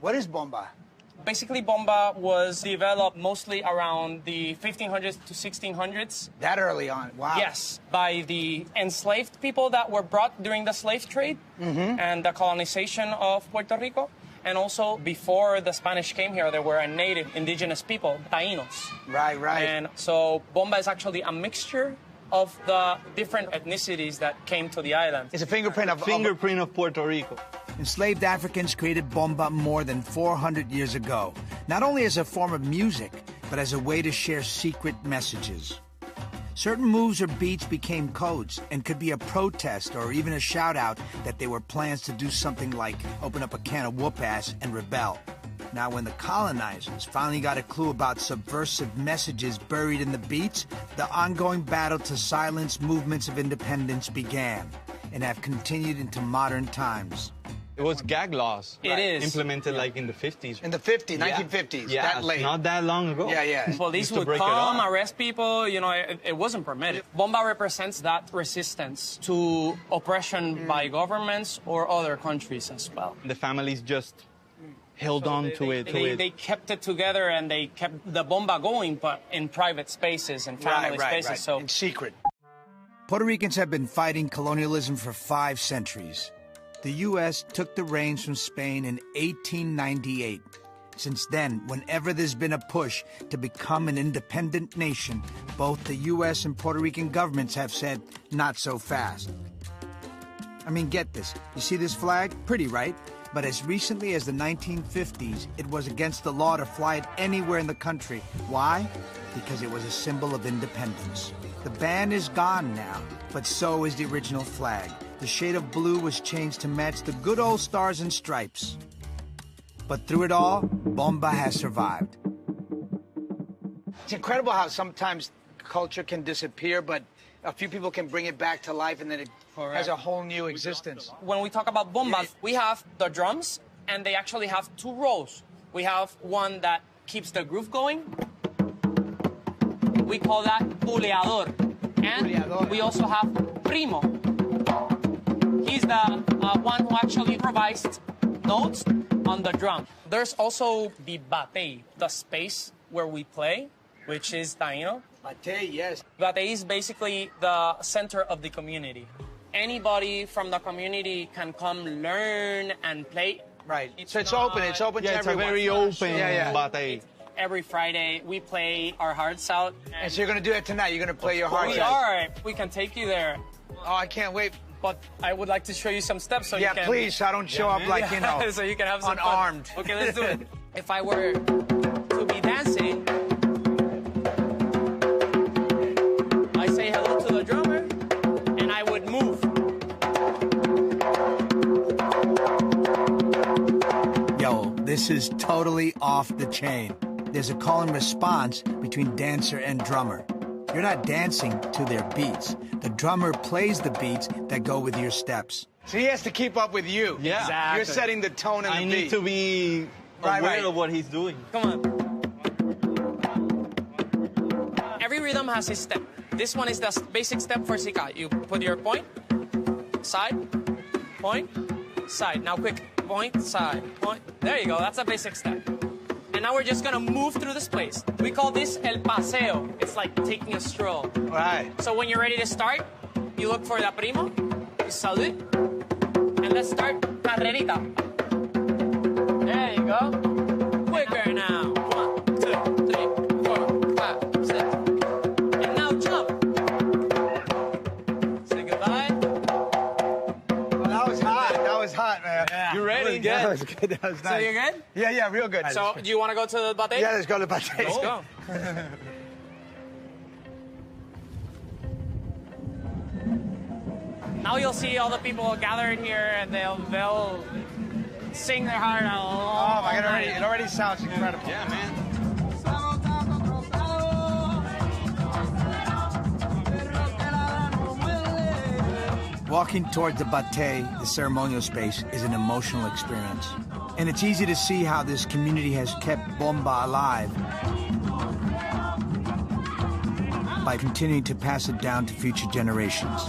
What is bomba? Basically, bomba was developed mostly around the 1500s to 1600s. That early on, wow. Yes, by the enslaved people that were brought during the slave trade and the colonization of Puerto Rico. And also, before the Spanish came here, there were a native indigenous people, Taínos. Right, right. And so bomba is actually a mixture of the different ethnicities that came to the island. It's a fingerprint of Puerto Rico. Enslaved Africans created bomba more than 400 years ago, not only as a form of music, but as a way to share secret messages. Certain moves or beats became codes and could be a protest or even a shout-out that they were plans to do something like open up a can of whoop-ass and rebel. Now, when the colonizers finally got a clue about subversive messages buried in the beats, the ongoing battle to silence movements of independence began and have continued into modern times. It was gag laws. It is. Implemented like in the 50s. In the 50s, 1950s, yeah, that late. Not that long ago. Yeah, yeah. Police would come, arrest people, you know, it wasn't permitted. Bomba represents that resistance to oppression by governments or other countries as well. The families just held on to it. They kept it together and they kept the bomba going, but in private spaces and family spaces. Right. So in secret. Puerto Ricans have been fighting colonialism for 5 centuries. The U.S. took the reins from Spain in 1898. Since then, whenever there's been a push to become an independent nation, both the U.S. and Puerto Rican governments have said, not so fast. I mean, get this. You see this flag? Pretty, right? But as recently as the 1950s, it was against the law to fly it anywhere in the country. Why? Because it was a symbol of independence. The ban is gone now, but so is the original flag. The shade of blue was changed to match the good old stars and stripes. But through it all, bomba has survived. It's incredible how sometimes culture can disappear, but a few people can bring it back to life, and then it has a whole new existence. when we talk about bombas, we have the drums, and they actually have 2 rows. We have one that keeps the groove going. We call that buleador. And we also have primo. He's the one who actually improvised notes on the drum. There's also the batey, the space where we play, which is Taíno. Batey, yes. Batey is basically the center of the community. Anybody from the community can come learn and play. Right. So it's open to everyone. It's a very open batey. Every Friday, we play our hearts out. And so you're going to do it tonight? You're going to play your hearts out? We are. We can take you there. Oh, I can't wait. But I would like to show you some steps so you can... Yeah, please, so I don't show up like, you know, so you can have some unarmed. Fun. Okay, let's do it. If I were to be dancing, I say hello to the drummer, and I would move. Yo, this is totally off the chain. There's a call and response between dancer and drummer. You're not dancing to their beats. The drummer plays the beats that go with your steps. So he has to keep up with you. Yeah. Exactly. You're setting the tone and the beat. I need to be aware of what he's doing. Come on. Every rhythm has a step. This one is the basic step for Sika. You put your point, side, point, side. Now quick, point, side, point. There you go, that's a basic step. And now we're just gonna move through this place. We call this el paseo. It's like taking a stroll. Right. So when you're ready to start, you look for the primo, you salute, and let's start carrerita. There you go. Quicker now. 1, 2, 3, 4, 5, 6. And now jump. Say goodbye. Well, that was hot. That was hot, man. Yeah. You ready? That was good. That was nice. So you're good? Yeah, real good. So do you want to go to the batey? Yeah, let's go to the batey. Let's go. Now you'll see all the people gathered here, and they'll sing their heart out. Oh my God! It already sounds incredible. Yeah, man. Walking towards the batey, the ceremonial space, is an emotional experience. And it's easy to see how this community has kept bomba alive by continuing to pass it down to future generations.